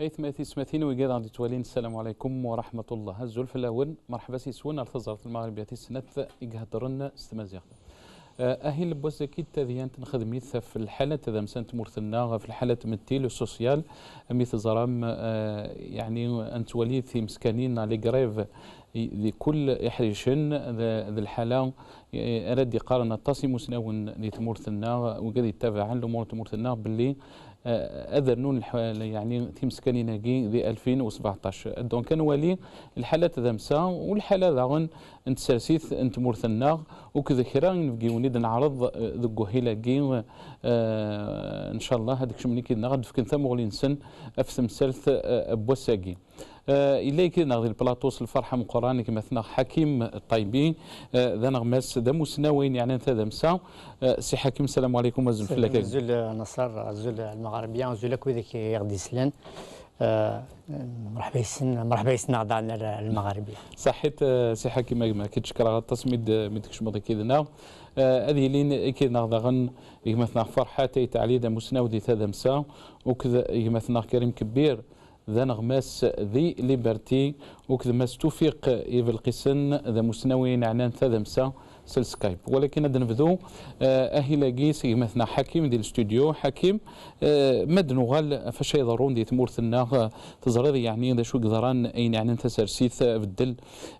أيثماتي سماتين ويقال غادي توالين. السلام عليكم ورحمة الله. هزول في الأول مرحبا سيسون على وزارة المغربية السنة يقهدرن استمازيغ أهي لبوز أكيد تذيان تنخدميت في الحالة تذا مسانت مرثنا في الحالة تمتيل السوسيال مثل زرام يعني أنت وليد في مسكانين على قريب لكل إحريشن ذا الحالة أراد يقارن التصي مسنون لتمورثنا وقد يتابع عن الأمور تمورثنا باللي اذرنون يعني تيمسكاني ناقي ذي 2017 دونك كان ولي الحالات ذمسا والحاله ذاغن انت سرسيث انت مورثنا وكذا كرا نبقي ونيد نعرض ذو هيلاكي ان شاء الله هذاك شمني كي نغد في كنثم غولينسن افسم سلث بوساقي إليك نغذي البلاطوس الفرحة من قرآن كما ثنا حكيم الطيبي ذا نغمس ذا مسناوين يعني انت ذا مسا سي حكيم السلام عليكم وزن فلك زول نصر زول المغربيين زول كوذيك يغدي سلان مرحبا يسن عندنا المغربية صحيت سي حكيم ما كنتش كرا التصميد مدكش مضي كذا هذه لين كي نغضغن يمثنا فرحة تعلي ذا مسناودي ذا مسا وكذا يمثنا كريم كبير ذا نغماس ذي ليبرتي وكذا ما توفيق إيف القسن ذا مسنوين عنان ذا مسا سكايب ولكن هذا نبذو أهلاقي سيمثنا حكيم ديال الاستوديو حكيم مدنو غال فاش يضرون دي تمورثنا تزرد يعني ذا شو قدران أين يعني انت سرسيث بدل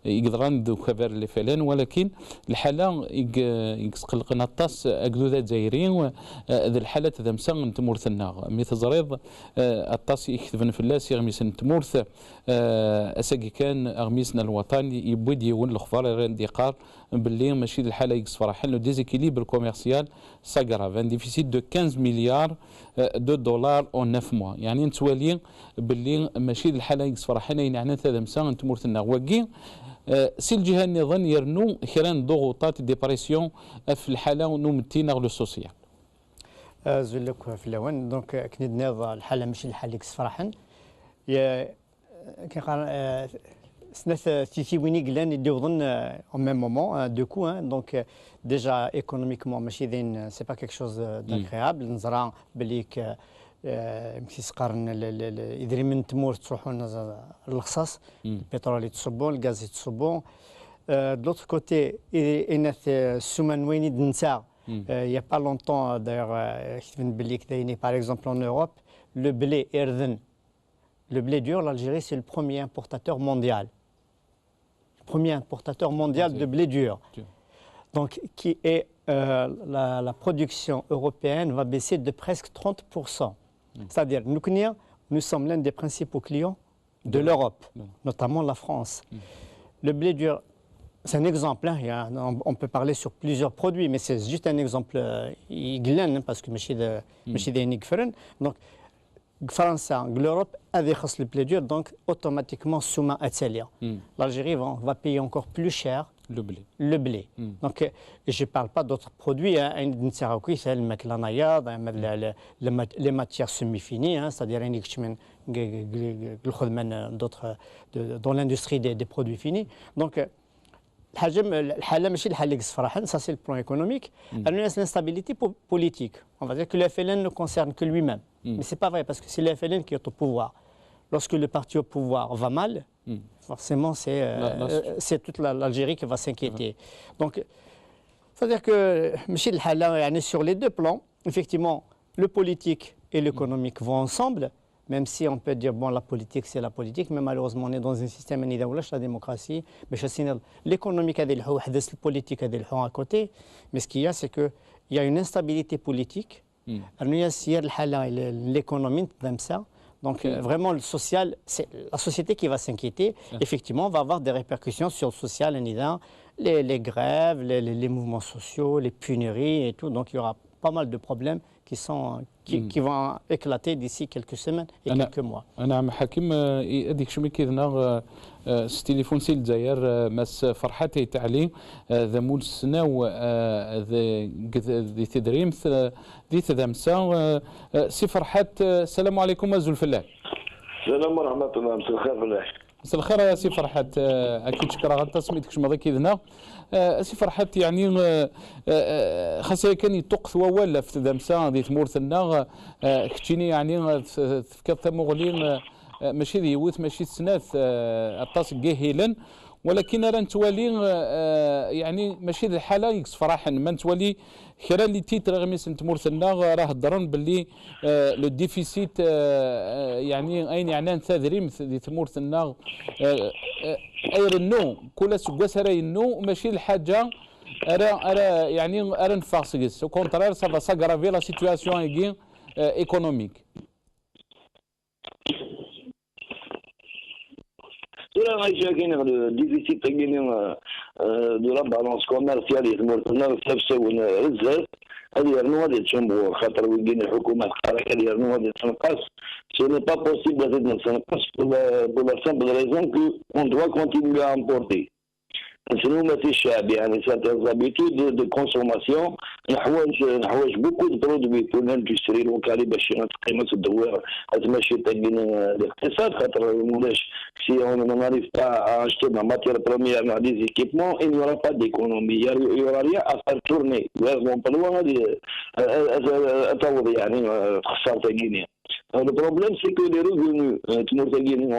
يقدران ذو خبر اللي فعلا ولكن الحالة يقلق نطاس أقدو زايرين ذا الحالة ذا مسا تمورثنا مثل زريض الطاس يكتبن في اللاس يغميس تمورث أساقي كان أغميسنا الوطني يبودي يون الخبار الاندقار باللي ماشي الحاله يصفر حل لو ديزيكيليبر كوميرسيال سا غراف ان ديفيسيت دو 15 مليار دو دولار اون 9 موا يعني نتوالي باللي ماشي الحاله يصفر حل يعني هذا مسا تمورثنا واكي سي الجهه النظام يرنو خيران ضغوطات ديبرسيون في الحاله نمتينا لو سوسيال زولك في الاول دونك كني نض الحاله ماشي الحاله يصفر حل كي c'est au même moment, du coup, hein, donc déjà économiquement, c'est pas quelque chose d'agréable. Nous avons بليك مسقارن إذا من تمور تروحون الرخصاص البترول يتصبون الغاز يتصبون de l'autre côté إن السمان وين ننسى il y a pas longtemps d'ailleurs بليك par exemple en Europe le blé earthen le blé dur l'Algérie c'est le premier importateur mondial. Premier importateur mondial de blé dur. Donc, qui est la production européenne va baisser de presque 30%. C'est-à-dire, nous sommes l'un des principaux clients de l'Europe, notamment la France. Le blé dur, c'est un exemple, hein, on peut parler sur plusieurs produits, mais c'est juste un exemple, parce que je suis des donc, France, l'Europe avait le blé dur, donc automatiquement Souma Atselia. L'Algérie va payer encore plus cher le blé. Donc je ne parle pas d'autres produits, les matières semi-finies, c'est-à-dire dans l'industrie des produits finis. Donc الحاله ماشي الحاله اللي صراحه ça c'est le plan économique l'instabilité politique on va dire que le FLN ne concerne que lui-même mais c'est pas vrai parce que c'est le FLN qui est au pouvoir lorsque le parti au pouvoir va mal forcément c'est toute l'Algérie qui va s'inquiéter donc c'est-à-dire que ماشي الحاله يعني sur les deux plans effectivement le politique et l'économique vont ensemble. Même si on peut dire, bon, la politique, c'est la politique, mais malheureusement, on est dans un système, la démocratie, mais l'économique, le politique, à côté. Mais ce qu'il y a, c'est qu'il y a une instabilité politique. L'économie, donc vraiment, le social, c'est la société qui va s'inquiéter. Effectivement, on va avoir des répercussions sur le social, les grèves, les mouvements sociaux, les pénuries et tout. Donc, il y aura pas mal de problèmes qui vont éclater d'ici quelques semaines et quelques mois. نعم حكيم اديك شو كيدنا تليفون سي الجزائر مس فرحتي تعليم ذا مول السناو ذي تدريم ذي تدمسا سي فرحات السلام عليكم ازول فلاح. السلام ورحمة الله مساء الخير فلاح. مساء الخير يا سي فرحات اكيد شكرا على التصميت كش ماضي كيدنا سي فرحات يعني خاصة كان يطق ولا في دمسا دي تمورثنا كتيني يعني في كثا مغلين ماشي ذي يوث ماشي سناث الطاس جاهلا، ولكن راه نتولي يعني ماشي ذي الحاله يكس فرحا ما نتولي خير اللي تيتر غميس نتمرثنا راه هضرن باللي لو ديفيسيت يعني اين يعني تذريم ذي تمرثنا اير النو كل سكواس راه النو ماشي الحاجه ارا يعني ارا نفاقسكس او كونترير سا فا ساغرافي لا سيتوياسيون ايكي ايكونوميك. Cela a été le déficit de la balance commerciale يتمرتنا تفسون رزق هذه يرنو هذه تشمبو خاطر ويجينا الحكومة قالت هذه يرنو هذه تنقص. Ce n'est pas possible de تنقص pour la simple raison qu'on doit continuer à importer. شنو ما في الشعب يعني ساتر زابيتود دو كونسوماسيون نحواج بوكو دو برودوي بور لاندستري لوكالي باش قيمة الدوار ماشي تاقين الاقتصاد خاطر مولاش سي اون ناريف با اشتي ما ماتير بروميير مع دي زيكيبمون ان يورا با ديكونومي يورا ريا افار تورني لازم بلوا هذه تعوض يعني خسارة تاقينية. Le problème c'est que les revenus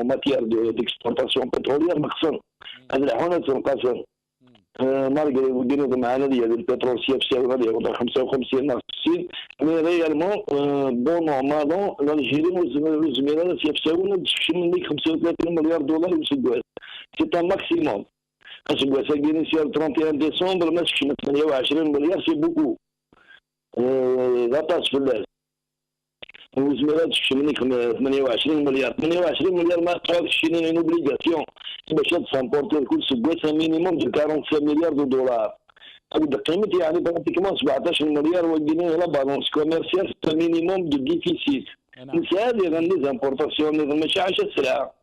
en matière d'exportation pétrolière مقصن. هذا الحوانة تنقسم مالغري ودينو معنا ديال البترول سيفساو غادي ياخذ 55 ناقص 60 مي ريالمون بون نورمالون الجيري والزميلات سيفساونا تشكل منك 35 مليار دولار وسكواس سي ان ماكسيموم سكواس كاين سير 31 ديسمبر ما تشكل 28 مليار سي بوكو لا طاس في اللاز والزميلات تشكل منك 28 مليار 28 مليار ما تقدرش تشري اوبليغاسيون باش تسامبورتي كل سكواس مينيموم دو 45 مليار دولار. هذا قيمتي يعني براتيكمون 17 مليار وجيني لا بالونس كوميرسيال سي مينيموم دو ديفيسيت. نسال لي زامبورتاسيون ماشي 10 سلعه.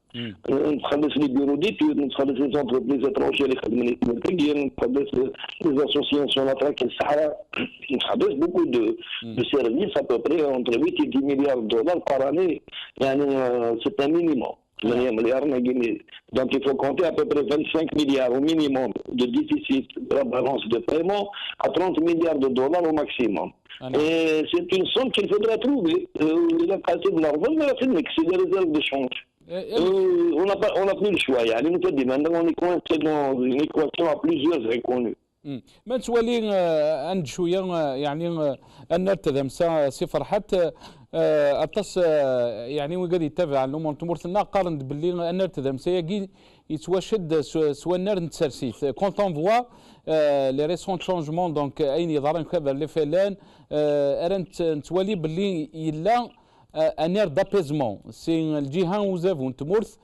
نتخلص لي بيرو ديتود نتخلص لي زونتربريز اترونجي اللي خدمني تمرتقين نتخلص لي اسوسياسيون اتراك الصحراء نتخلص بوكو دو سيرفيس ابوبري اونتر 8 و 10 مليار دولار بار اني يعني سي ان مينيموم 8 مليار ناقيني دونك il faut compter à peu près 25 milliards au minimum de déficit de la balance de paiement à 30 milliards de dollars au maximum. Et c'est une somme qu'il faudra trouver. La qualité de l'argent, c'est des réserves de change. On n'a plus le choix. يعني maintenant on est coincé dans une équation à plusieurs inconnues. ما تولي عند شويه يعني ان نرتدم صفر حتى اتص يعني وقد يتابع الامور تمرثنا قارن باللي ان نرتدم سيجي يتوشد سوا نار نتسرسيت كونت اون فوا لي ريسون شونجمون دونك اين يظهرن كذا اللي فلان ارنت نتولي باللي يلا ان اير دابيزمون سي الجهه وزافون تمورث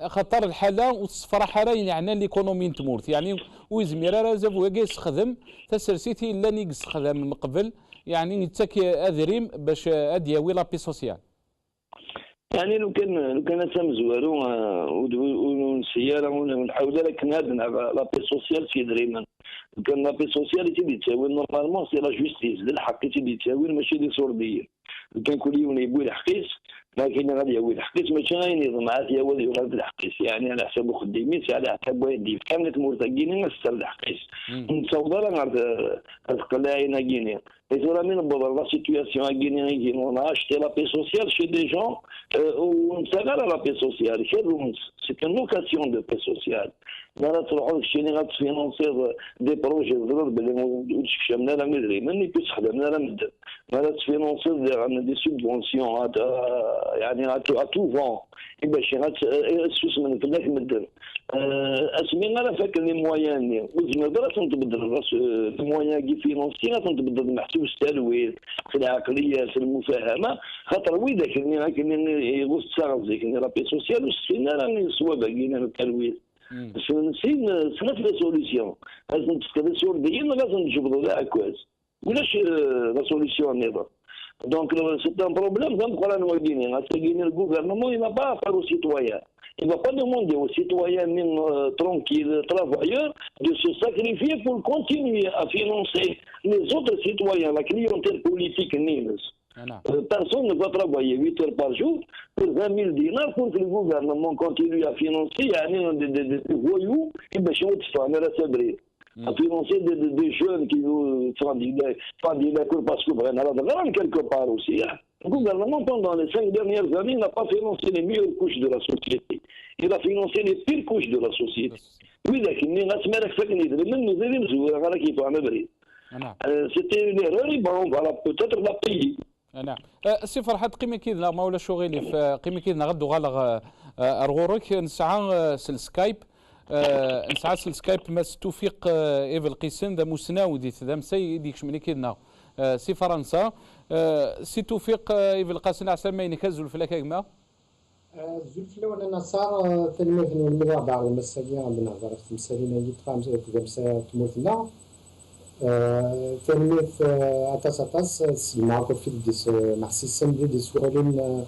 خطر الحاله والصفرا حاله يعني ليكونومي تمورث يعني ويزمير راه زافو كاس خدم تسرسيتي لا نيكس خدم من قبل يعني يتاكي اذريم باش ادياوي لابي سوسيال. يعني لو كان تمزوارو والسياره ونحاول لكن هذا لابي سوسيال في دريمان كان لابي سوسيال تيدي تساوي نورمالمون سي لا جوستيس للحق تيدي تساوي ماشي لي سورديه كان كل يوم يبوي الحقيس لكن غادي يبوي الحقيس ماشي غينظم عاد يا ولدي غادي الحقيس يعني على حساب خديمين على حساب والدي كامل مرتقين ما استر الحقيس نتصور انا القلاعين غيني اذا من بابا لا سيتوياسيون غيني on a acheté la paix sociale chez des gens on s'agarre à la paix sociale c'est une location de paix sociale لا تروحوا للشيني غتفينونسي دي بروجي ضرور باللي شامنا لا مدري مني كيس خدمنا لا مدر لا تفينونسي دي سوبونسيون يعني ا تو فون باش غتسوس من فلاك مدر اسمي انا فاكر لي مويان وزنا تنتبدل المويان كي فينونسي تنتبدل محسوس التلوير في العقليه في المفاهمه خاطر ويدا كاين يغوص تساغز كاين رابي سوسيال وسفينا راني سوا باقيين التلوير سنة لا سوليسيون لازم تستخدم سورديين لازم نجبدوا لها كويس ولاش لا سوليسيون نظام دونك سي ان بروبليم نبقى رانا واقفين غاتلاقيني الغوفرنمون ينا با افار او سيتويان il va pas demander aux citoyens tranquilles, travailleurs, de se sacrifier pour continuer à financer les autres citoyens, la clientèle politique nice. Personne ne va travailler 8 heures par jour pour 20 000 dinars pour que le gouvernement continue à financer des voyous qui باشا تفهم راه صبري à financer des jeunes qui nous font des cours parce que vraiment quelque part aussi. Hein. Le gouvernement, pendant les 5 dernières années, n'a pas financé les meilleures couches de la société. Il a financé les pires couches de la société. Oui, c'était une erreur, et bon, voilà, peut-être la payer. نعم سي فرحات قيمة كيدنا ما ولا شغيلي في قيمة كيدنا غدو غالغ أرغورك نسعى سلسكايب نسعى سلسكايب ما توفيق إيف القيسن ذا مسناودي ذا مسي ديكش مني كيدنا سي فرنسا سي توفيق إيف القاسن عسى ما ينكزل في لكاكما زلفلا ولا نصار تلميذ المرا بعض المسالين بنهضر في المسالين اللي تقام في مسا تموتنا تلميذ أتاس معروف في ديس محسسن دي سؤالين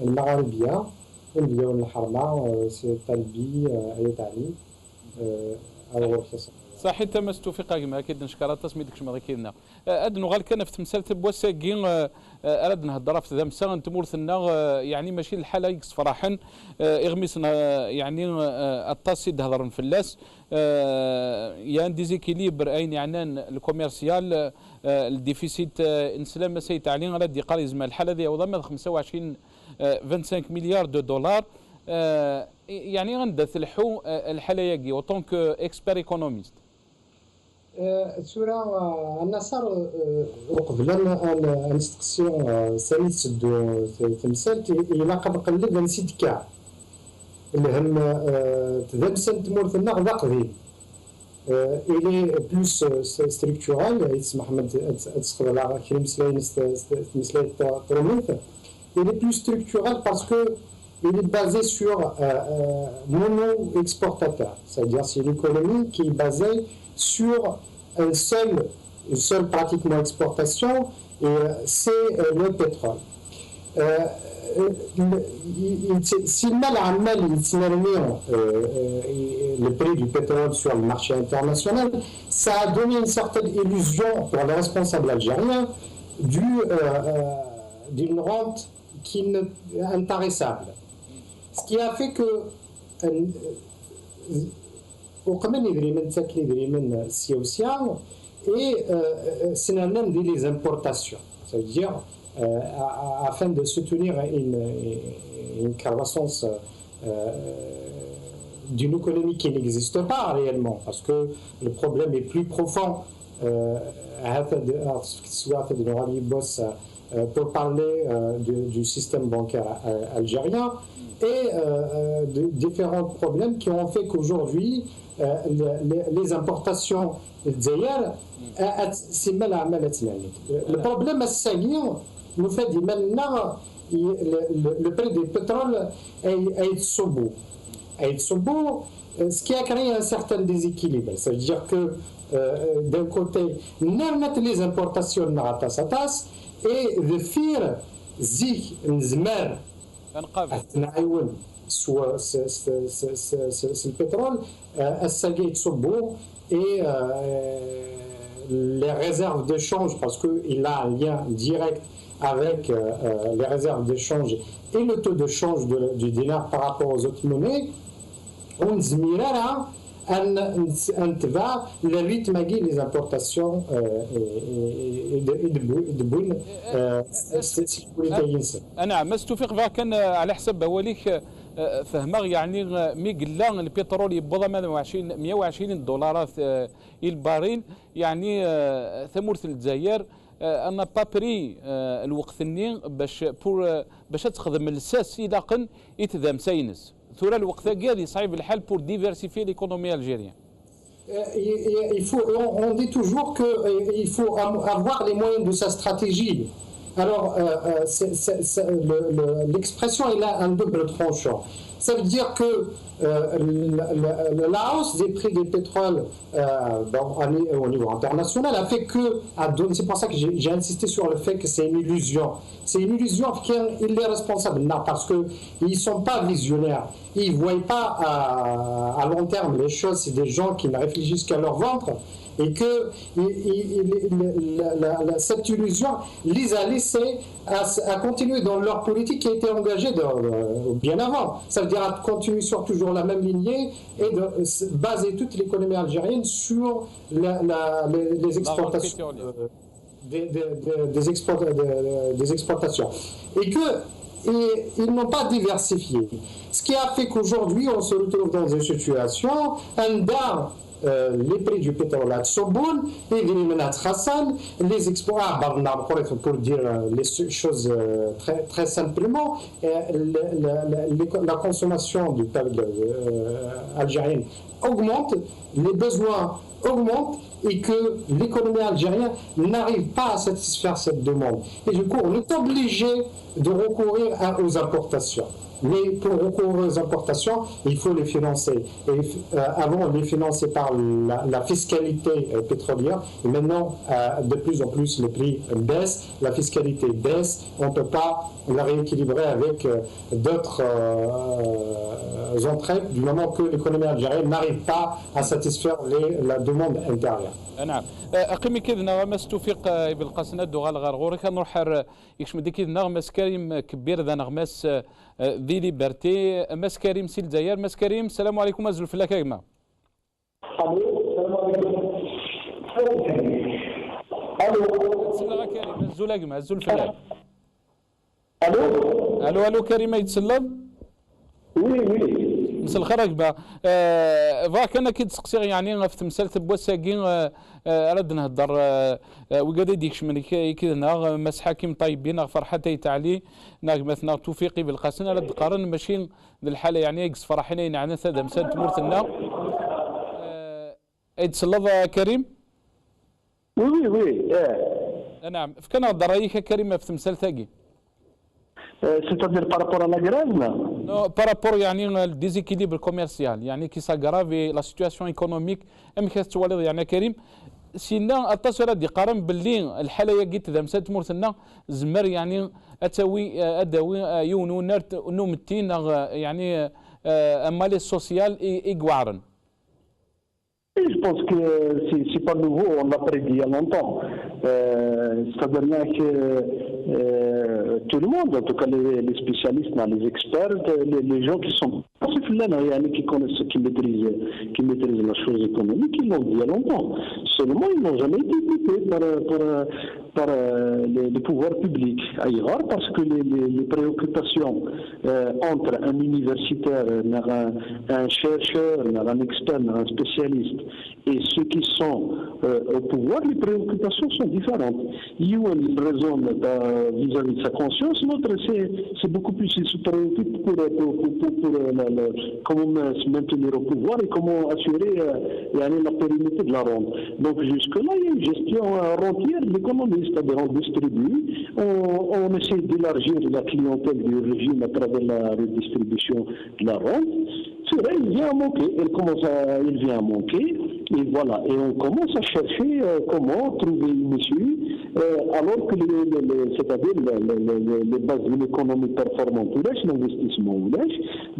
المغاربية ونبيون الحرمة سي تلبي أي تعليم أو غرفة صحيح تم استوفيق كما اكيد نشكر تصميدك شمال كيدنا ادنو غال كان في تمثال بوساكين اراد نهضر في ذا مسا نتمورثنا يعني ماشي الحاله يكس فرحا اغمسنا يعني الطاسي هضرن في اللاس يعني ديزيكيليبر اين يعني الكوميرسيال الديفيسيت انسلام سيت عليه غادي دي قال يزما الحاله ذي وضم 25 مليار دولار يعني غندث الحو الحاله ياكي اوتونك اكسبير ايكونوميست سورة النصر وقبل أن نستقسيو سامي تسدو تمثال إلا قد قلب نسيت كاع اللي هم تذبسن تمورثنا غدا قديم إلي بلوس ستركتورال يسمح من تسخر على كلمة مسلاي تروميث إلي بلوس ستركتورال باسكو il est basé sur mono-exportateur, c'est-à-dire c'est une économie qui est basée sur une seule pratiquement exportation, et c'est le pétrole. Si le prix du pétrole sur le marché international, ça a donné une certaine illusion pour les responsables algériens d'une rente qui est intarissable. Ce qui a fait que وكمان يدري من تاكل يدري من السياسة et c'est même des importations, ça veut dire afin de soutenir une croissance d'une économie qui n'existe pas réellement, parce que le problème est plus profond. Pour parler du système bancaire algérien et de différents problèmes qui ont fait qu'aujourd'hui les importations d'Aïr c'est mal à mal. Le problème nous fait dire maintenant le prix du pétrole est sobo, ce qui a créé un certain déséquilibre. Ça veut dire que d'un côté nous les importations n'arrêtent et de faire zik nzmer نعاون سوا البترول الساقي تصبو et les réserves de change, parce qu'il a un lien direct avec les réserves de change et le taux de change du dinar par rapport aux autres monnaies, on zmirara أن تبع الريتم ماجي les importations يدبون أنا ما استوفيق كان على حسب هواليك فهمه يعني ميقلا البترول يبضى 120 دولارات الباريل يعني ثمورة الجزائر أنا بابري الوقت النين باش تخدم الساس إلاقا يتذام ساينس ثورة الوقت هذه صعيب الحال pour diversifier l'économie algérienne. On dit toujours qu'il faut avoir les moyens de sa stratégie. Alors, l'expression est là un double tranchant. Ça veut dire que la hausse des prix des pétroles au niveau international a fait que, c'est pour ça que j'ai insisté sur le fait que c'est une illusion. C'est une illusion qu'il est responsable. Non, parce qu'ils ne sont pas visionnaires. Ils ne voient pas à long terme les choses. C'est des gens qui ne réfléchissent qu'à leur ventre. Et que cette illusion les a laissés à continuer dans leur politique qui a été engagée bien avant. Ça veut c'est-à-dire à continuer sur toujours la même lignée et de baser toute l'économie algérienne sur les exportations. Des exportations. Et qu'ils n'ont pas diversifié. Ce qui a fait qu'aujourd'hui, on se retrouve dans une situation, les prix du pétrole à Tsobol, et les exports, pour dire les choses très, très simplement, la consommation du peuple algérien augmente, les besoins augmentent et que l'économie algérienne n'arrive pas à satisfaire cette demande. Et du coup, on est obligé de recourir aux importations. Mais pour recourir aux importations, il faut les financer. Et avant, on les finançait par la fiscalité pétrolière. Et maintenant, de plus en plus, les prix baissent, la fiscalité baisse. On ne peut pas la rééquilibrer avec d'autres entrées du moment que l'économie algérienne n'arrive pas à satisfaire la demande intérieure. نعم اقيمي كذا غمس توفيق بالقسنة دوغال غارغوري كنروح يكشم ديك نغمس كريم كبير ذا نغمس ذي ليبرتي مس كريم سي الجزائر مس كريم السلام عليكم ازل فلاك يا جماعه. الو كريم ازول يا جماعه ازول فلاك. الو كريم يتسلم. وي مساء الخير اكبا فاك انا كيتسقسي يعني في تمثال بوساكين رد نهضر وقاعد يديكش من كذا مس حاكم طيبين فرحه تايتعلي ناك مثلا توفيقي بالقاسنا رد قارن ماشي الحاله يعني يقص فرحين يعني هذا مسال تمرتنا يتسلط كريم وي نعم فكان هضر رايك كريم في تمثال ثاقي c'est-à-dire par rapport à la grève là. Non, par rapport يعني le déséquilibre commercial يعني qui s'aggrave la situation économique ام كتولد يعني كريم سينا التصوير دي قارن باللي الحاله قلت ذا مسات مورثنا زمر يعني اتاوي اداوي يونو نرت نومتين يعني امالي السوسيال ايغوارن. Je pense que c'est pas nouveau, on l'a prédit il y a longtemps. C'est-à-dire que tout le monde, en tout cas les spécialistes, les experts, les gens qui sont qui connaissent, qui maîtrisent la chose économique, ils l'ont dit il y a longtemps. Seulement, ils n'ont jamais été écoutés par les pouvoirs publics ailleurs, parce que les préoccupations entre un universitaire, un chercheur, un expert, un spécialiste, et ceux qui sont au pouvoir, les préoccupations sont différentes. Youn raisonne vis-à-vis de sa conscience, l'autre c'est beaucoup plus, il se préoccupe pour comment se maintenir au pouvoir et comment assurer la pérennité de la ronde. Donc jusque-là, il y a une gestion rentière de l'économie, c'est-à-dire on distribue, on essaie d'élargir la clientèle du régime à travers la redistribution de la ronde. C'est vrai, il vient à manquer, il vient à manquer, et voilà, et on commence à chercher comment trouver une issue, alors que c'est-à-dire les bases de l'économie performante ou l'investissement ou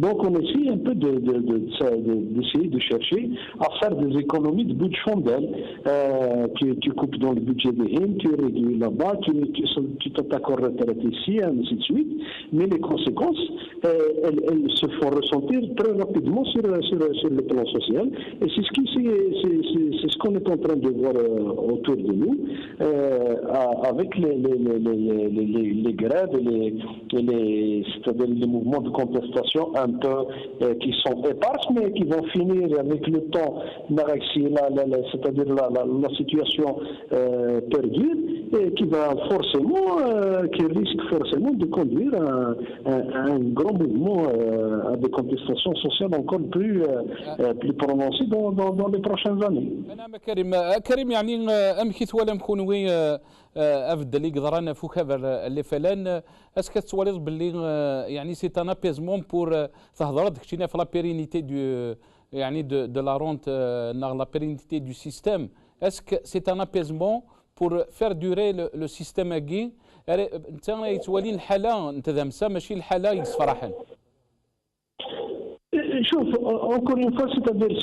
donc on essaie un peu d'essayer de chercher à faire des économies de bout de chandelle, tu coupes dans le budget des HIM, tu réduis là-bas, tu t'attaques aux retraites ici, et ainsi de suite, mais les conséquences, elles se font ressentir très rapidement sur le plan social, et c'est ce qu'on est en train de voir autour de nous, avec les grèves et c'est-à-dire les mouvements de contestation un peu qui sont éparses, mais qui vont finir avec le temps, c'est-à-dire la situation perdue, et qui va qui risque forcément de conduire à un grand mouvement, à des contestations sociales encore plus prononcées dans les prochaines années. نعم كريم يعني امكيت ولا مكونوي افد اللي قدرانا فوق هذا اللي فلان اسكت تواليد باللي يعني سي ان ابيزمون بور تهضر داكشينا في لا بيرينيتي دو يعني دو لا رونت لا بيرينيتي دو سيستيم اسك سي ان ابيزمون بور فير دوري لو سيستيم اكي انت يتوالي الحاله انت ذا مسا ماشي الحاله يصفرحن. Encore une fois, c'est-à-dire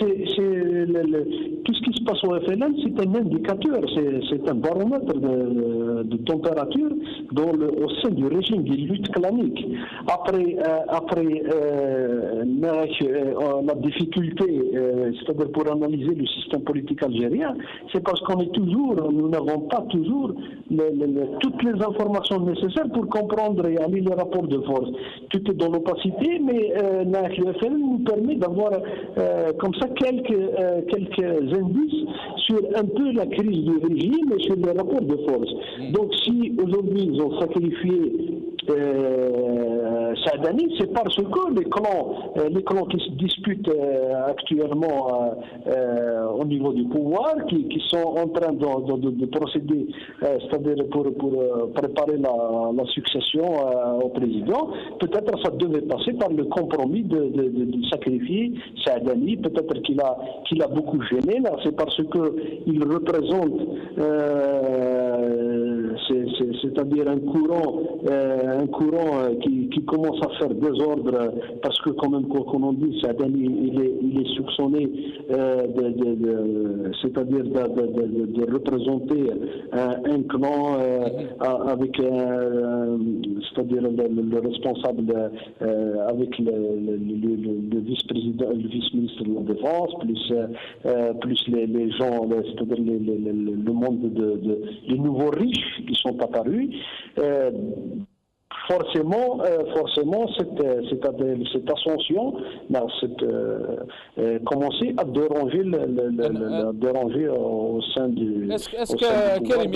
tout ce qui se passe au FLN, c'est un indicateur, c'est un baromètre de température au sein du régime des luttes claniques. Après la difficulté, c'est-à-dire pour analyser le système politique algérien, c'est parce nous n'avons pas toujours toutes les informations nécessaires pour comprendre et aller les rapports de force. Tout est dans l'opacité, mais le FLN nous permet d'avoir comme ça quelques indices sur un peu la crise du régime et sur les rapports de force. Donc si aujourd'hui ils ont sacrifié Saadani, c'est parce que les clans qui se disputent actuellement au niveau du pouvoir, qui sont en train de procéder, c'est-à-dire pour préparer la succession au président, peut-être ça devait passer par le compromis de sacrifier Saadani. Peut-être qu'il a beaucoup gêné, là, c'est parce qu'il représente c'est-à-dire un courant qui commence à faire désordre, parce que quand même, quoi qu'on en dise, Saadani il est soupçonné c'est-à-dire de représenter un clan avec c'est-à-dire le responsable avec le vice-président, le vice-ministre de la Défense, plus les gens, c'est-à-dire le monde les nouveaux riches qui sont apparus. Forcément, cette ascension commencé à déranger au sein du. Est-ce que Karim,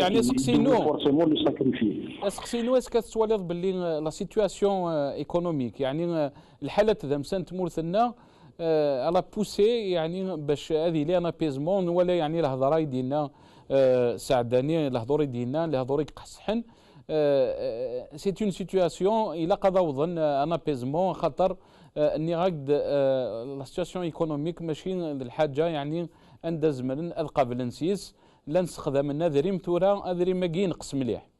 forcément le sacrifier. Est-ce que توالد باللي la situation économique يعني الحالة تدمسن تمورثنا على بوسي يعني باش هذه لي انا بيزمون ولا يعني الهضره يدينا سعداني الهضور يدينا الهضور يقصحن c'est une situation il a قضى وظن ان ابيزمون خاطر اني غاك لا سيتياسيون ايكونوميك ماشي الحاجه يعني اندز من قبل نسيس لا نستخدم نذريم ثورا اذري ما ينقص مليح.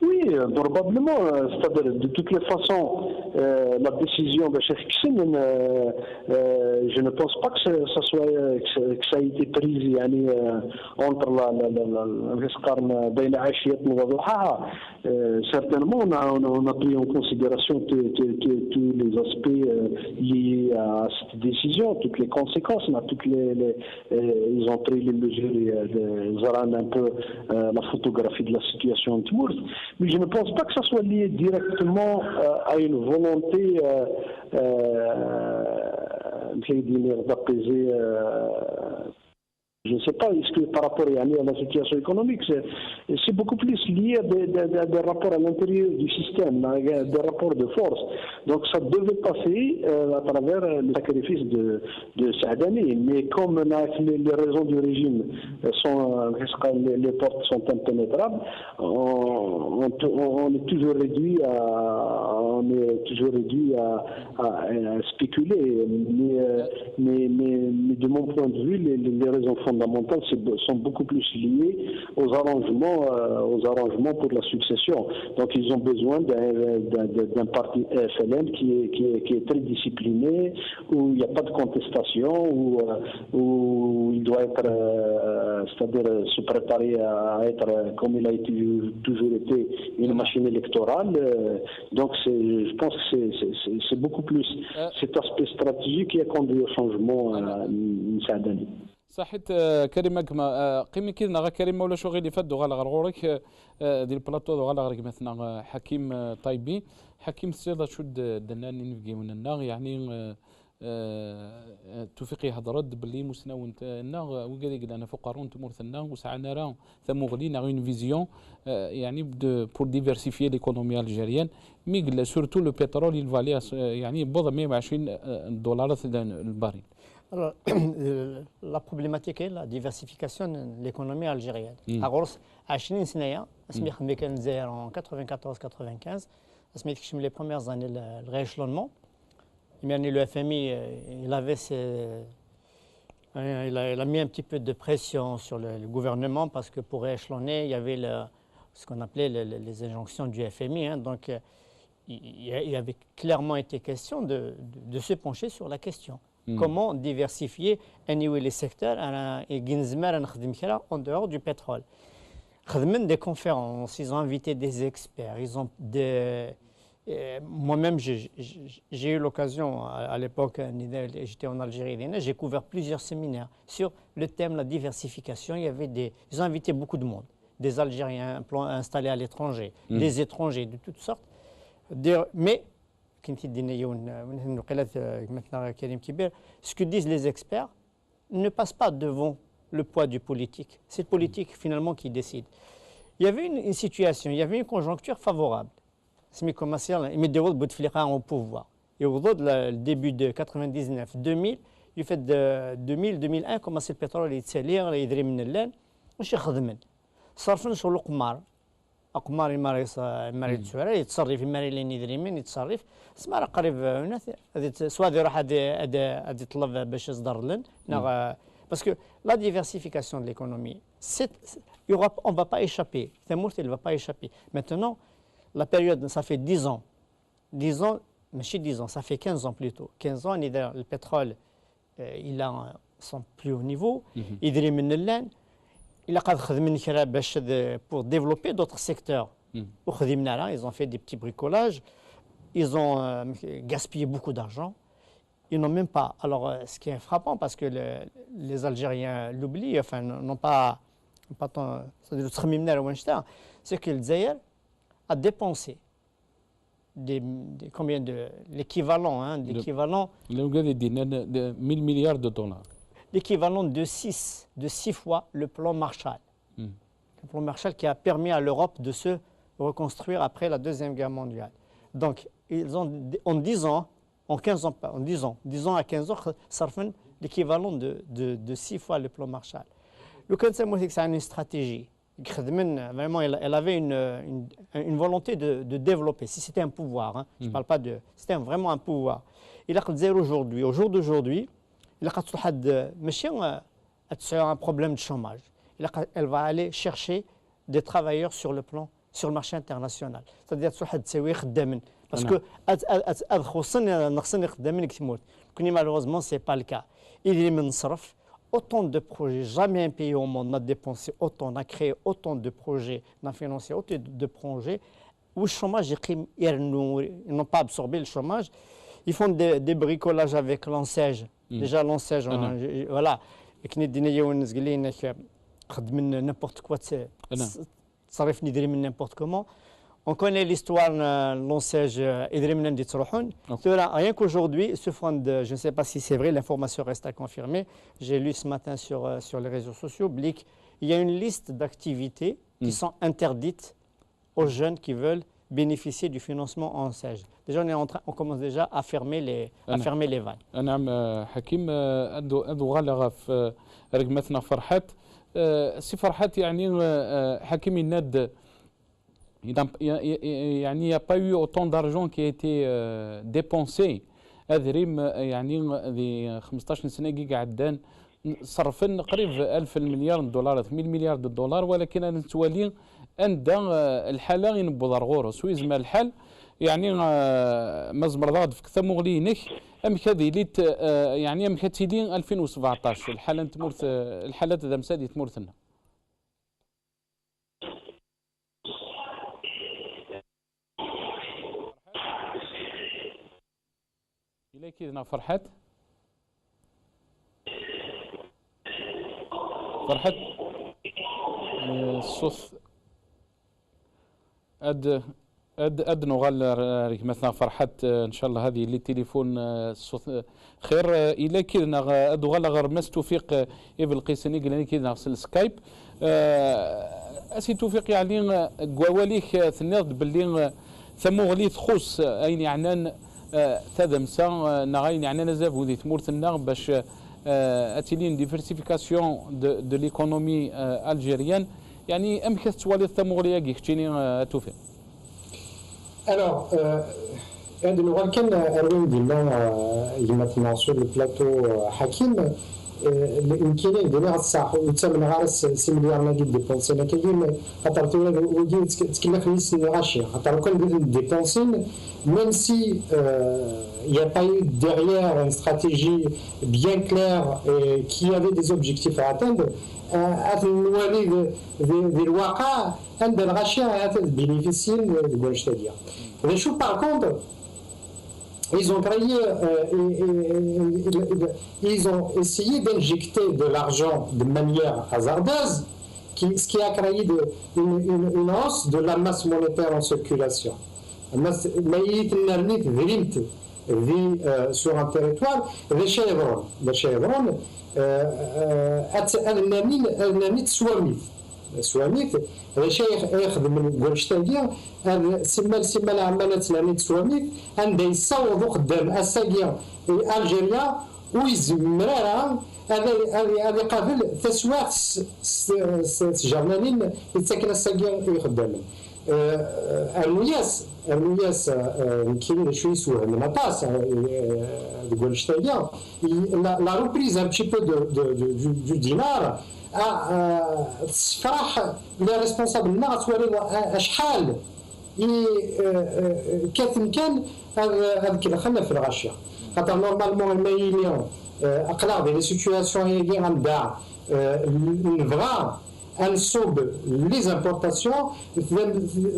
Oui, probablement. C'est-à-dire, de toutes les façons, la décision de Cheikh Kissine, je ne pense pas que ça a été pris entre certainement, on a pris en considération tous les aspects liés à cette décision, toutes les conséquences, ils ont pris les mesures, ils rendent un peu la photographie de la situation en Tmours. Mais je ne pense pas que ça soit lié directement à une volonté d'apaiser. Je ne sais pas, est-ce que par rapport à la situation économique, c'est beaucoup plus lié à des rapports à l'intérieur du système, des rapports de force. Donc ça devait passer à travers le sacrifice de Saadani. Mais comme les raisons du régime les portes sont impénétrables, on est toujours réduit à spéculer. Mais de mon point de vue, les raisons fondamentales sont beaucoup plus liées aux arrangements pour la succession. Donc ils ont besoin d'un parti FLN qui est très discipliné, où il n'y a pas de contestation, où il doit être, c'est-à-dire se préparer à être, comme il a toujours été, une machine électorale. Donc je pense que c'est beaucoup plus cet aspect stratégique qui a conduit au changement Saadani. صحيت كريم كما قيمي كي نغا كريم ولا شغل اللي فات غالا غرورك ديال البلاطو غالا غرك مثلا حكيم طيبي حكيم السيده شد دناني نفقي من النار يعني توفيقي هضرد باللي مسناو النار وقال لك انا فقرون تمورثنا وسعنا راه ثمغلينا اون فيزيون يعني بور ديفيرسيفيي ليكونومي الجيريان مي قال سورتو لو بترول الفالي يعني بوضع 120 دولار الباريل. Alors, la problématique est la diversification de l'économie algérienne. Alors, à 20 سنة اسمح لي كان زاير en 94-95 اسمح لي les premières années le rééchelonnement. يعني le FMI il a mis un petit peu de pression sur le gouvernement parce que pour rééchelonner, il y avait ce qu'on appelait les injonctions du FMI. Hein, donc, il avait clairement été question de se pencher sur la question. Comment diversifier les secteurs en dehors du pétrole. Des conférences, ils ont invité des experts, ils ont moi-même, j'ai eu l'occasion, à l'époque, j'étais en Algérie, j'ai couvert plusieurs séminaires sur le thème la diversification. Ils ont invité beaucoup de monde, des Algériens installés à l'étranger, des étrangers de toutes sortes. Mais, ce que disent les experts ne passe pas devant le poids du politique. C'est le politique, finalement, qui décide. Il y avait une situation, il y avait une conjoncture favorable. Il au pouvoir. Et au début de 99, 2000, du fait de 2000, 2001, commencé le pétrole à يتسالير يدري من اللان واش يخدمن صرفنا شغل قمار أقمار الماري السعر يتصرف الماري اللي يدري من يتصرف سما قريب هذه سوا يروح هذه يطلب باش يصدر لن parce que la diversification de l'économie, on ne va pas échapper. Elle ne va pas échapper. Maintenant, la période, ça fait 10 ans. 10 ans, mais 10 ans, ça fait 15 ans plutôt. 15 ans, le pétrole, il a son plus haut niveau. Il a pour développer d'autres secteurs. Ils ont fait des petits bricolages. Ils ont gaspillé beaucoup d'argent. Ils n'ont même pas. Alors, ce qui est frappant, parce que les Algériens l'oublient, enfin, n'ont pas c'est que le Zaïre a dépensé combien de l'équivalent l'équivalent de 1000 milliards de dollars. L'équivalent de 6 fois le plan Marshall. Le plan Marshall qui a permis à l'Europe de se reconstruire après la Deuxième Guerre mondiale. Donc, ils ont, en 10 ans, en 15 ans, pas, en 10 ans à 15 ans, ça fait l'équivalent de 6 fois le plan Marshall. Le Conseil, c'est que c'est une stratégie. Vraiment, elle avait une volonté de développer. Si c'était un pouvoir, hein, je ne parle pas de... C'était vraiment un pouvoir. Il a dit aujourd'hui, au jour d'aujourd'hui, il a un problème de chômage. Elle va aller chercher des travailleurs sur le marché international. C'est-à-dire parce que malheureusement, ce n'est pas le cas. Il y a autant de projets, jamais un pays au monde n'a dépensé autant, n'a créé autant de projets, n'a financé autant de projets où le chômage, ils n'ont pas absorbé le chômage. Ils font des bricolages avec l'enseigne. Déjà, l'enseigne, voilà. N'importe quoi, ça n'importe comment. On connaît l'histoire de l'enseigne rien qu'aujourd'hui, ce fond je ne sais pas si c'est vrai, l'information reste à confirmer. J'ai lu ce matin sur les réseaux sociaux, il y a une liste d'activités qui sont interdites aux jeunes qui veulent bénéficier du financement en enseigne. Déjà, on commence déjà à fermer les vannes. نعم حكيم أدو غالغ في رقمتنا فرحات سي فرحات يعني حكيم الناد يعني il n'y a pas eu autant d'argent qui a été dépensé أذريم يعني ذي 15 سنة كي قعدان صرفن قريب 1000 مليار دولار 8 مليار دولار ولكن أنا نتوالي عند الحالة ينبض رغور سويز ما الحال يعني مزمر ضاد في كثر مغلينك أم كذي ليت يعني أم كتيدين 2017 الحالة تمرت الحالات ذا مسادي تمرتنا إلى كذا فرحات الصوت أد نغال ريك مثلا فرحت إن شاء الله هذه اللي تليفون الصوت خير إلى كذا أدو غال غير مس توفيق إيف القيسني قلنا كذا نغسل سكايب أسي توفيق يعني قواليك ثنيض باللي ثمو غلي تخص أين يعنان تذمسا نغاين يعني نزاف ودي تمورتنا باش أتيلين ديفرسيفيكاسيون دو ليكونومي الجيريان يعني أم كيف توالي الثموغلية كيختيني توفيق Alors, un de nos كان أروين ديما maintenant sur le plateau Hakim يمكن يدير الصح وثمن غارس 6 مليار ناقي ديبونسينا كاين خاطر ودي تكلف نيس غاشي خاطر كون ديبونسين même si il n'y a pas eu derrière une stratégie bien claire qui avait des objectifs à atteindre, نولي في الواقع عند الغاشي bénéficier de Golstadia. Les choses par contre ils ont créé, ils ont essayé d'injecter de l'argent de manière hasardeuse, ce qui a créé une hausse de la masse monétaire en circulation. Sur un territoire, les chèvres, سواميت هذا شيء ياخذ من غولشتايا سما العمالات لانيت سواميت عنده يصوضوا قدام اساقيا الجيريا ويزمرها هذا قابل تسوات جرنانين يتسكن اساقيا يخدموا المياس كاين شويه سواه من طاس غولشتايا لا ريبريز ان بتي بو دو دينار تفرح لي ريسبونسابل ما غتولي شحال كان هذاك اللي دخلنا في الغاشيه خاطر نورمالمون المايليون اقلاع ديال لي سيتوياسيون هي غنباع نبغى نصوب لي زامبورطاسيون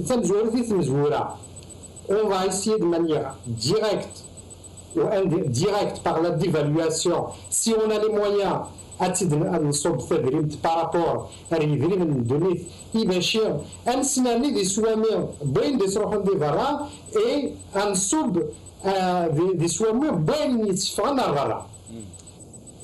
تمزوري في تمزوره on va essayer de manière directe ou indirecte par la dévaluation si on a les moyens نصوب تدريب بارابور ريفري من دونيت يباشر انسناني دي سوامي بين دي سروحون دي برا اي انصوب دي سوامي بين يتفقنا برا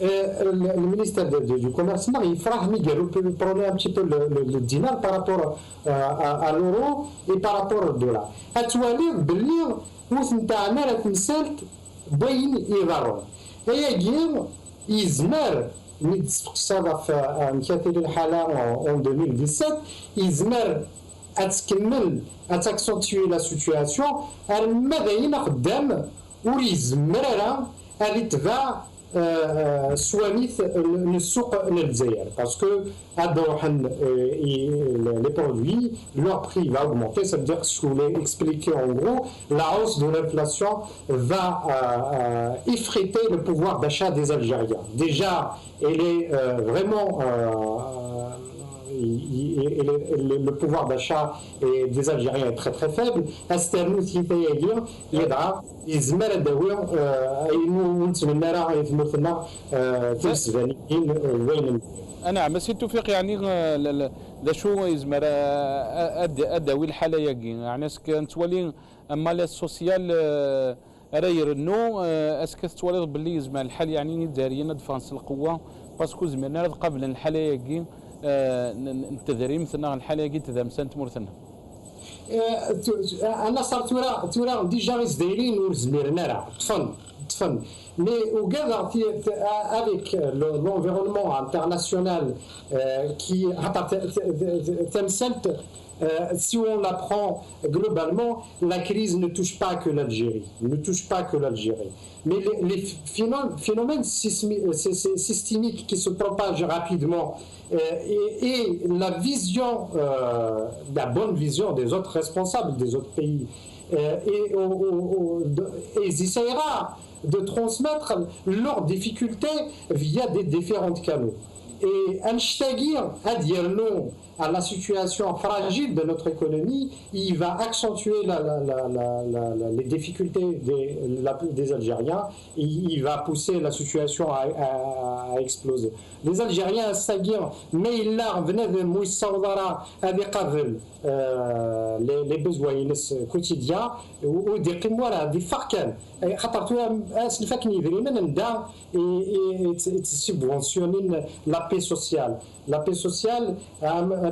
المينيستر دو كوميرس ما يفرح مي قالوا بروني ان بتي بو لو دينار بارابور ا لورو اي بارابور الدولار اتوالي باللي وث نتاعنا راه تمثلت بين يضرون هي كير يزمر ملي تصادف مثل الحاله en 2017 يزمر اتكمل اتاكسونتيوي لا سيتوياسيون ماذا قدام ويزمر راه هذه تبع سواميث السوق للجزائر باسكو les produits leur prix va augmenter, ça veut dire que ce que vous voulez expliquer en gros la hausse de l'inflation va effriter le pouvoir d'achat des Algériens. Déjà elle est vraiment le pouvoir d'achat des Algériens est très très faible. Asternout يتيجي يدعى يزمر الدوير ونتمنى راه يثمرنا في السبانيين وين نعم سي توفيق يعني لا شو يزمر اداوي الحاله يعني اسك تولي اما لا سوسيال راير نو اسك تولي باللي يزمر الحال يعني دارينا دفانس القوه باسكو زمرنا قبل الحاله ياكي التدريم مثلا الحاله ياكي تذا مسنت مورثنا انا صار تورا ديجا دايرين وزميرنا راه تفن mais au Ghana, avec l'environnement international qui si on la prend globalement, la crise ne touche pas que l'Algérie, Mais les phénomènes systémiques qui se propagent rapidement et la vision, la bonne vision des autres responsables des autres pays, et ils essaiera de transmettre leurs difficultés via des différents canaux. Et Einstein a dit non à la situation fragile de notre économie, il va accentuer les difficultés des Algériens, et il va pousser la situation à exploser. Les Algériens, c'est-à-dire, mais il a venu de Mouissaoudara avec les besoins quotidiens, ou des qimoira, des farkans. خاطر سلفاكني يدري من دا تسبونسيونين لا بي سوسيال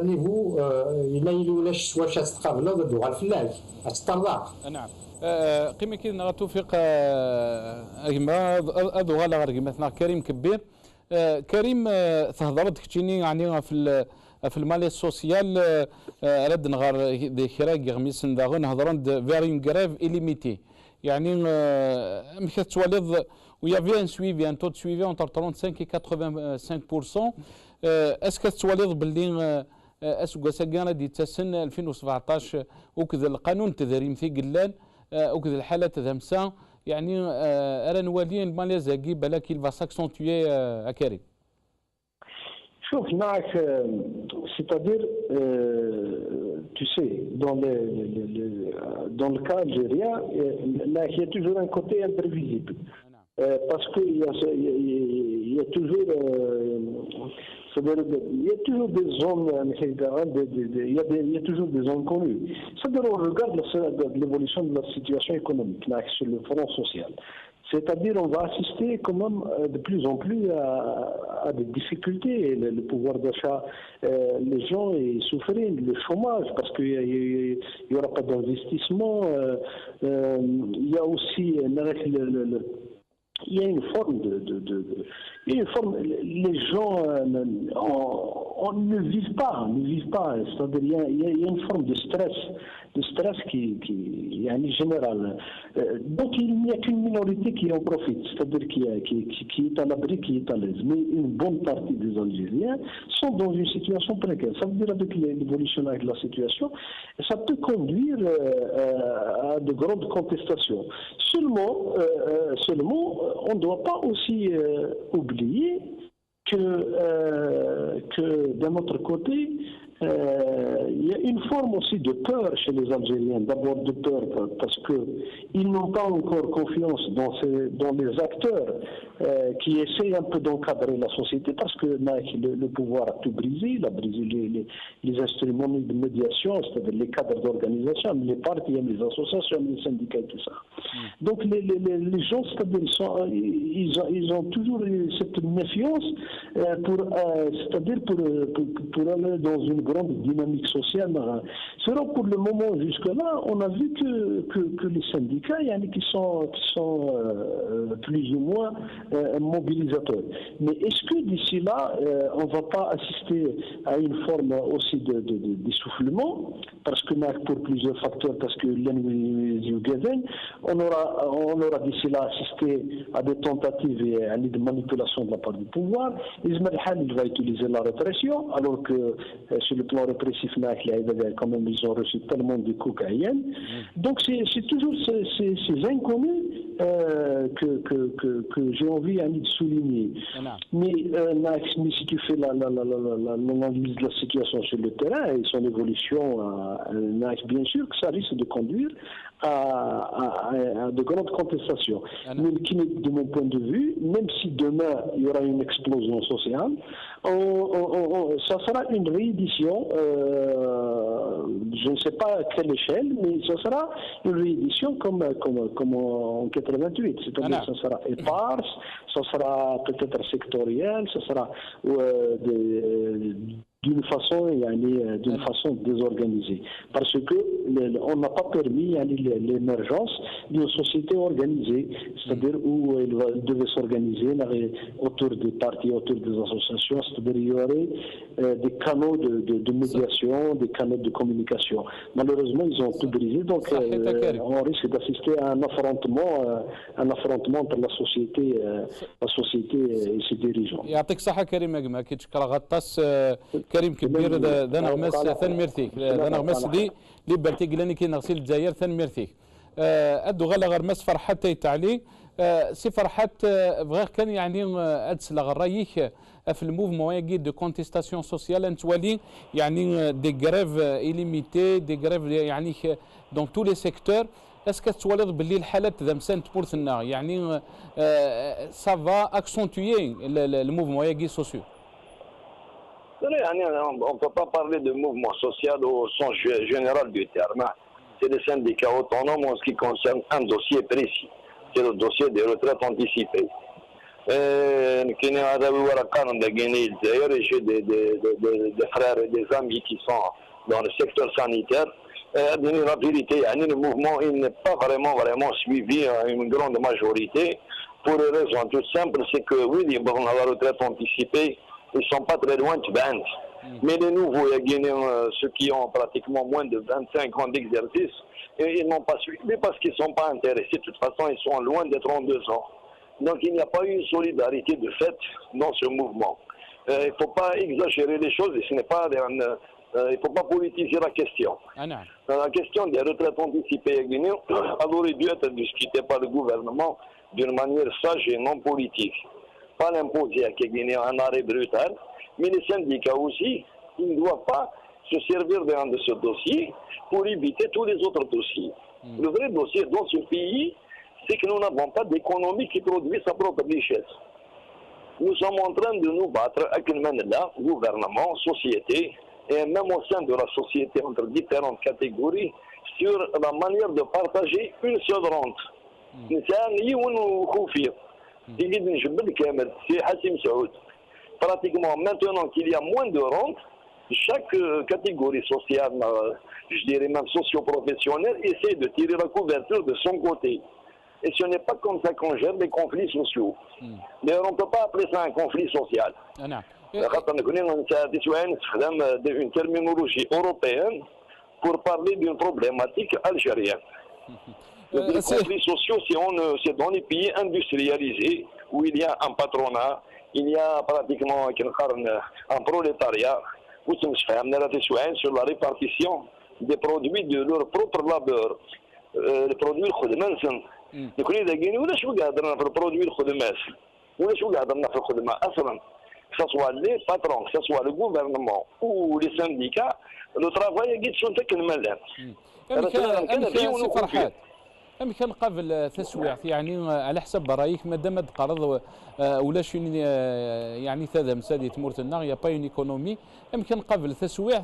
نيفو الا يلولاش واش تقابلوا ضدو على الفلاك تطرق نعم قيمه كي توفيق اجما اذو غالا رقمتنا كريم كبير كريم تهضرت كتشيني يعني في المالي السوسيال رد نغار دي خراج غميس داغن هضرن فيرين غريف إليميتي يعني مشات تولد où il y avait un taux de suivi entre 35 et 85%. Est-ce que تواليض باللي اسوق سكان دي تسن 2017 وكذا القانون التدريم في قلان وكذا الحالات ذمسا يعني أرى نوالي الماليزاكي بلاكي il va s'accentuer à Karim. شوف معك c'est-à-dire tu sais dans le cas algérien là il y a toujours un côté imprévisible parce que il y a toujours il y a toujours des zones il y a toujours des zones connues. C'est-à-dire on regarde l'évolution de la situation économique sur le front social. C'est-à-dire on va assister quand même de plus en plus à des difficultés. Le pouvoir d'achat, les gens ils souffrent, le chômage parce qu'il n'y aura pas d'investissement. Il y a aussi il y a une forme les gens on ne vivent pas, c'est-à-dire il y a une forme de stress qui est général. Donc il n'y a qu'une minorité qui en profite, c'est-à-dire qui est à l'abri, qui est à l'aise. Mais une bonne partie des Algériens sont dans une situation précaire. Ça veut dire avec l'évolution de la situation, ça peut conduire à de grandes contestations. Seulement on ne doit pas aussi oublier que d'un autre côté, il y a une forme aussi de peur chez les Algériens. D'abord de peur parce qu'ils n'ont pas encore confiance dans les acteurs qui essaient un peu d'encadrer la société parce que le pouvoir a tout brisé. Il a brisé les instruments de médiation, c'est-à-dire les cadres d'organisation, les partis, les associations, les syndicats et tout ça. Donc les gens, c'est-à-dire ils ont toujours cette méfiance c'est-à-dire pour aller dans une grande dynamique sociale. Sinon, pour le moment, jusque-là, on a vu que les syndicats, qui sont plus ou moins mobilisateurs. Mais est-ce que d'ici là, on ne va pas assister à une forme aussi d'essoufflement, parce que pour plusieurs facteurs, parce que on aura d'ici là assisté à des tentatives de manipulation de la part du pouvoir. Ismaël Han, il va utiliser la répression, alors que sur le plan répressif, quand même, ils ont reçu tellement de cocaïne. Donc c'est toujours ces inconnus que j'ai envie de souligner. Mais si tu fais l'analyse de la situation sur le terrain et son évolution, bien sûr que ça risque de conduire à de grandes contestations. Mais de mon point de vue, même si demain il y aura une explosion sociale, ça sera une réédition, je ne sais pas à quelle échelle, mais ça sera une réédition comme en 88. C'est-à-dire que ça sera éparse, ça sera peut-être sectoriel, ça sera d'une façon désorganisée, parce que on n'a pas permis l'émergence d'une société organisée, c'est-à-dire où elle devait s'organiser autour des partis, autour des associations, c'est-à-dire il y aurait des canaux de médiation, des canaux de communication. Malheureusement, ils ont tout brisé, donc on risque d'assister à un affrontement entre la société et ses dirigeants. كريم كبير ذا نغمس ثان ميرثيك ذا نغمس دي برتي قلاني كي نغسل الجزائر ثان ميرثيك ادو غالا غرمس فرحات تايتالي سي فرحات بغير كان ادس لغرايك في الموفمون ياكي دو كونتيستاسيون سوسيال انتوالي دي غريف إليميتي دي غريف دون تو لي سيكتور اسكو توالد باللي الحالات ذا مسان تبورثنا سافا اكسونتوي الموفمون ياكي سوسيو. On ne peut pas parler de mouvement social au sens général du terme. C'est des syndicats autonomes en ce qui concerne un dossier précis. C'est le dossier des retraites anticipées. J'ai des frères et des amis qui sont dans le secteur sanitaire. La vérité, le mouvement n'est pas vraiment suivi à une grande majorité. Pour une raison toute simple, c'est que oui, la retraite anticipée, ils ne sont pas très loin de 20. Mais les nouveaux ceux qui ont pratiquement moins de 25 ans d'exercice, ils n'ont pas suivi parce qu'ils ne sont pas intéressés. De toute façon, ils sont loin des 32 ans. Donc il n'y a pas eu une solidarité de fait dans ce mouvement. Il ne faut pas exagérer les choses et ce n'est pas il ne faut pas politiser la question. La question des retraites anticipées à Guinée aurait dû être discutée par le gouvernement d'une manière sage et non politique. Pas l'imposer à Guinée un arrêt brutal, mais les syndicats aussi, ils ne doivent pas se servir de ce dossier pour éviter tous les autres dossiers. Le vrai dossier dans ce pays, c'est que nous n'avons pas d'économie qui produit sa propre richesse. Nous sommes en train de nous battre avec une main-là, gouvernement, société, et même au sein de la société entre différentes catégories, sur la manière de partager une seule rente. Pratiquement, maintenant qu'il y a moins de rentes, chaque catégorie sociale, je dirais même socio-professionnelle, essaie de tirer la couverture de son côté. Et ce n'est pas comme ça qu'on gère des conflits sociaux. D'ailleurs, on ne peut pas appeler ça un conflit social. Une terminologie européenne pour parler d'une problématique algérienne. Les conflits sociaux, c'est dans les pays industrialisés où il y a un patronat, il y a pratiquement un prolétariat, où sur la répartition des produits de leur propre labeur. Les produits الخدمات نكون إذا جيني ولا شو قادرنا في البرودوي الخدمات ولا شو قادرنا في الخدمة أصلا que ce soit les patrons, que ce soit le gouvernement ou les syndicats, le travail est شو تكمل. كان قبل تسويع يعني على حسب رايك مادام تقرض ولا شي يعني ثذا مسادي تمورت النار يا با اون ايكونومي يمكن قبل تسويع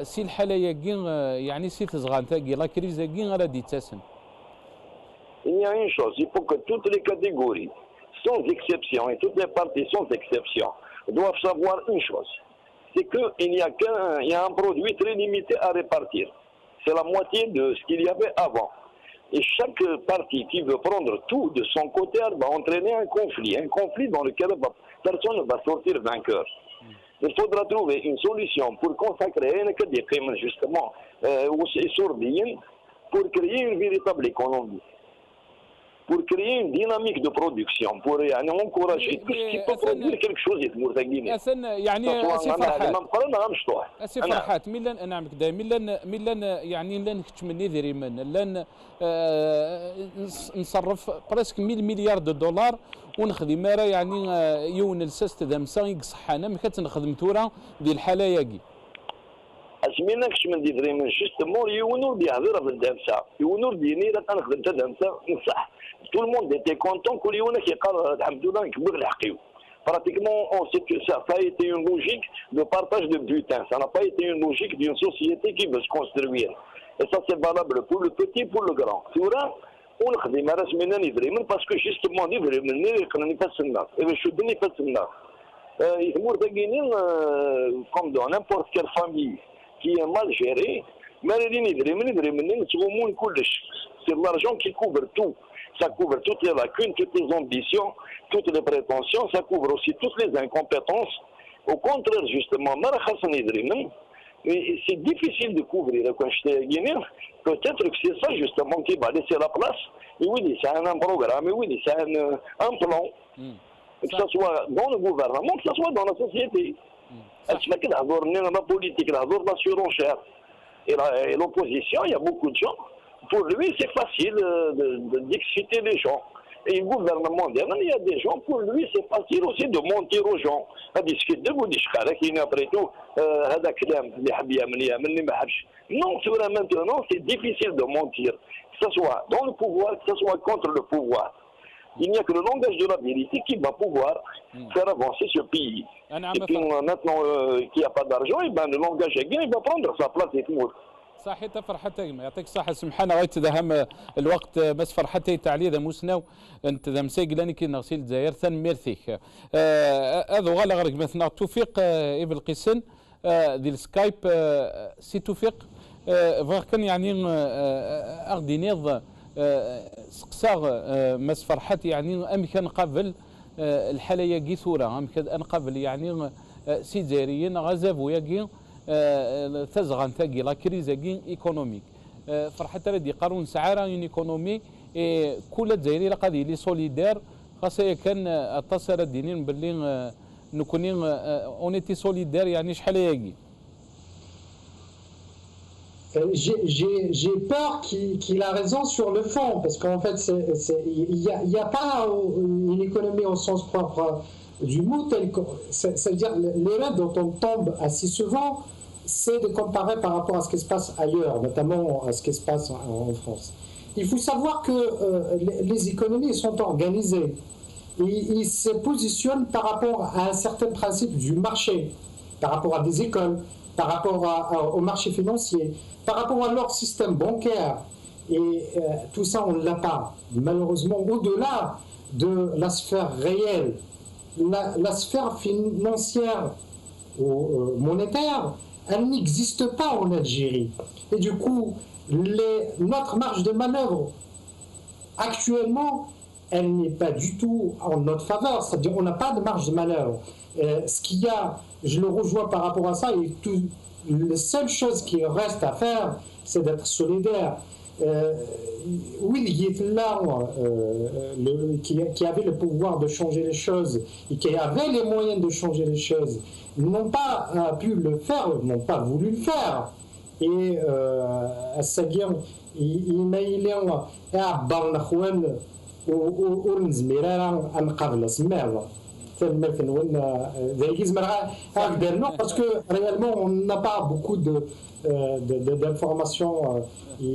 سي الحاله يعني سي تزغان تاكي لا كريز كي غادي دي تاسن. Il y a une chose, il faut que toutes les catégories, sans exception, et toutes les parties sans exception, doivent savoir une chose, c'est qu'il y a un produit très limité à répartir. C'est la moitié de ce qu'il y avait avant. Et chaque partie qui veut prendre tout de son côté va entraîner un conflit dans lequel personne ne va sortir vainqueur. Il faudra trouver une solution pour consacrer justement aux sourdines pour créer une véritable économie, pour créer une dynamique de production, pour encourager tout ce qui peut produire quelque chose يتمرتقين. أسي فرحات ملان نعمك داي ملان يعني لن كتمني ذري من لن نصرف برسك 100 مليار دولار ونخدم مارا يعني يون السست ذا مسا يقصحانا ما كتنخدم تورا ديال الحاله ياكي. اسمينا كش من ديري من جوستمون يونور بيهضر في الدامسه يونور ديني لا كنخدم حتى دامسه نصح tout le monde était content que Lyon qui قال الحمد لله نكبر الحقيو. Pratiquement, ça a été une logique de partage de butin. Ça n'a pas été une logique d'une société qui veut se construire. Et ça, c'est valable pour le petit, pour le grand. On خدم رسمنا نفرمن parce que justement نفرمن نقدر نفسنا. إذا شو نفسنا. يمر تجينين comme dans n'importe quelle famille qui est mal gérée. ما نفرمن نتغمون كلش. C'est l'argent qui couvre tout. Ça couvre toutes les lacunes, toutes les ambitions, toutes les prétentions, ça couvre aussi toutes les incompétences. Au contraire, justement, c'est difficile de couvrir. Peut-être que c'est ça justement qui va laisser la place. Et oui, c'est un programme, et oui, c'est un plan. Que ce soit dans le gouvernement, que ce soit dans la société. La politique, la surenchère. Et l'opposition, il y a beaucoup de gens. Pour lui, c'est facile d'exciter les gens. Et le gouvernement, il y a des gens, pour lui, c'est facile aussi de mentir aux gens. Après tout, non, maintenant, c'est difficile de mentir. Que ce soit dans le pouvoir, que ce soit contre le pouvoir. Il n'y a que le langage de la vérité qui va pouvoir faire avancer ce pays. Et puis maintenant qu'il n'y a pas d'argent, le langage il va prendre sa place et tout. صحيح فرحتك يعطيك الصحة سمحنا غاية تدهم الوقت بس فرحتي تعليق ذا موسناو انت ذا مساق لاني كي نغسيل الجزائر ثان ميرثيك هذا غالا غرق مثلا توفيق ابن القسن ذي السكايب سي توفيق فغا كان يعني اغدي نيض سقساغ مس فرحت يعني امكان قبل الحالة ياكي ثورة امكان قبل يعني سي جزائريين غازافو ياكي تزغن تاكي لا كريز ايكونوميك فرحت ردي قارون سعاره اون ايكونومي كل جزائري قضيه لي سوليدير خاصة كان اتصل الدينين باللي نكونين اونيتي سوليدير يعني شحال ياكي. J'ai peur qu'il a raison sur le fond, parce qu'en fait, il n'y a pas une économie au sens propre du mot, ça veut dire l'erreur dont on tombe assez souvent, c'est de comparer par rapport à ce qui se passe ailleurs, notamment à ce qui se passe en France. Il faut savoir que les économies sont organisées. Ils se positionnent par rapport à un certain principe du marché, par rapport à des écoles, par rapport au marché financier, par rapport à leur système bancaire. Et tout ça, on ne l'a pas. Malheureusement, au-delà de la sphère réelle, la sphère financière ou monétaire, elle n'existe pas en Algérie. Et du coup, notre marge de manœuvre, actuellement, elle n'est pas du tout en notre faveur. C'est-à-dire qu'on n'a pas de marge de manœuvre. Ce qu'il y a, je le rejoins par rapport à ça, et la seule chose qui reste à faire, c'est d'être solidaire. Will Hitler, qui avait le pouvoir de changer les choses et qui avait les moyens de changer les choses, n'ont pas pu le faire, n'ont pas voulu le faire. Et c'est-à-dire, il est parce que réellement on n'a pas beaucoup d'informations et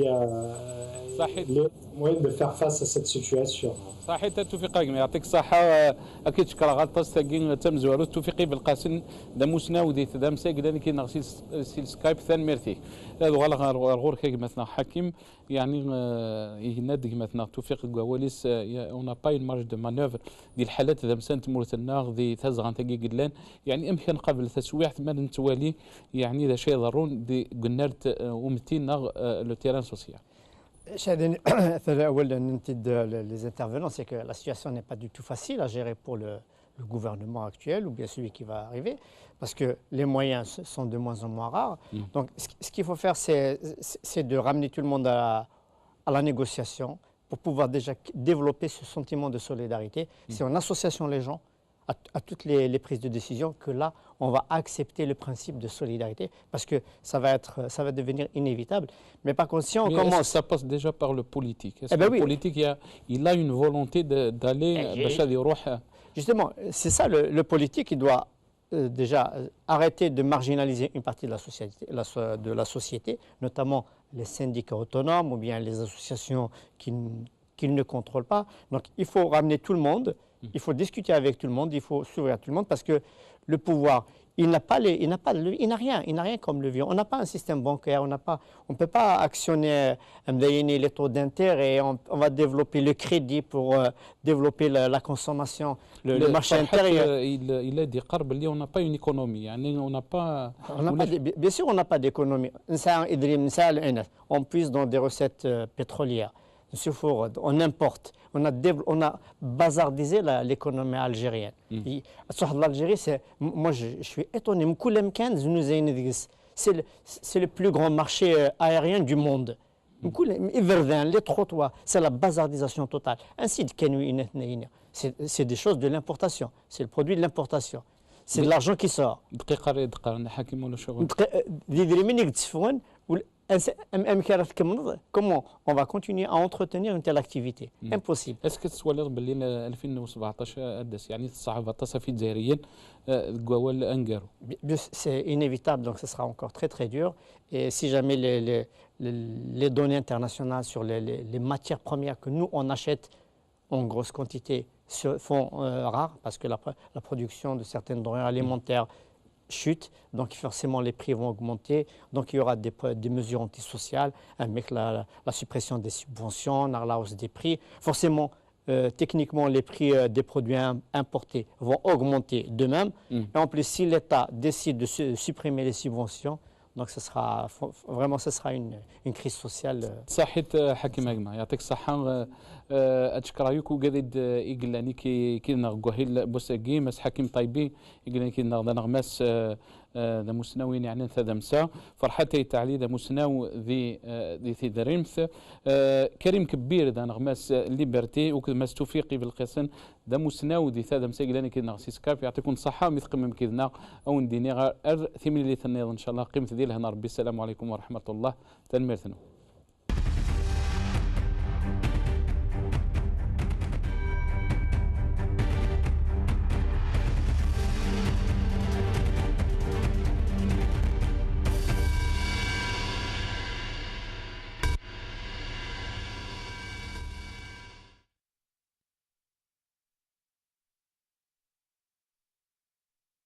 les moyens de faire face à cette situation. صحيح توفيق يعطيك الصحة. أكيد شكرا غطاس تاقين تم زوارو توفيقي بالقاسن دموسنا ودي تدام ساقدان كي نغسيل سكايب ثان ميرتي هذا غلق الغور كي مثلا حكيم يعني ينادق مثلا توفيق قواليس اون با اون مارج دو مانوفر ديال الحالات ذا مسانت مورتنا ذي تهزغان تاقي قدلان يعني امكن قبل تسويح ثمان نتوالي يعني اذا شيء ضرون دي قنرت ومتين لو تيران سوسيال. Les intervenants, c'est que la situation n'est pas du tout facile à gérer pour le gouvernement actuel ou bien celui qui va arriver, parce que les moyens sont de moins en moins rares. Donc ce qu'il faut faire, c'est de ramener tout le monde à la négociation pour pouvoir déjà développer ce sentiment de solidarité. C'est en associant les gens à toutes les prises de décision que là, on va accepter le principe de solidarité parce que ça va devenir inévitable. Mais par contre, si on commence... Ça passe déjà par le politique. Est-ce que le politique, il a une volonté d'aller... Justement, c'est ça, le politique, il doit déjà arrêter de marginaliser une partie de la société, notamment les syndicats autonomes ou bien les associations qu'il ne contrôle pas. Donc, il faut ramener tout le monde. Il faut discuter avec tout le monde, il faut s'ouvrir à tout le monde parce que le pouvoir, il n'a rien comme levier. On n'a pas un système bancaire, on ne peut pas actionner les taux d'intérêt et on va développer le crédit pour développer la consommation, le marché intérieur. Il a dit qu'on n'a pas une économie, on n'a pas... Bien sûr, on n'a pas d'économie. On puise dans des recettes pétrolières. On importe, on a bazardisé l'économie algérienne. L'Algérie, moi je suis étonné. C'est le plus grand marché aérien du monde. Les trottoirs, c'est la bazardisation totale. Ainsi, c'est des choses de l'importation, c'est le produit de l'importation. C'est de l'argent qui sort. Comment on va continuer à entretenir une telle activité? Impossible. Est-ce que tu as dit que 2017 يعني 19 في الجزائريين قوال انقروا؟ C'est inévitable, donc ce sera encore très très dur. Et si jamais les données internationales sur les matières premières que nous on achète en grosse quantité se font rares parce que la production de certaines denrées alimentaires chute, donc forcément les prix vont augmenter, donc il y aura des mesures antisociales, avec la suppression des subventions, la hausse des prix. Forcément, techniquement, les prix des produits importés vont augmenter de même. Et en plus, si l'État décide de supprimer les subventions, donc ce sera une crise sociale. صحيت حكيم أجمع يعطيك الصحة. اتشكر يوكو قاعد يقلاني كي نغوهيل بوساقي مس حكيم طيبي يقلاني كي نغمس ذا مسناوين يعني ثا مسا فرحتي تعلي ذا مسناو ذي دريمث كريم كبير ذا نغمس ليبرتي وكماس توفيقي بالقسن ذا مسناو ذي ثا مسا قلاني كي نغسي سكاف يعطيكم الصحة مثل من كذنا او نديني غير ثمين اللي ثنيض ان شاء الله قيمة ذي لهنا ربي السلام عليكم ورحمة الله تنميرتنا.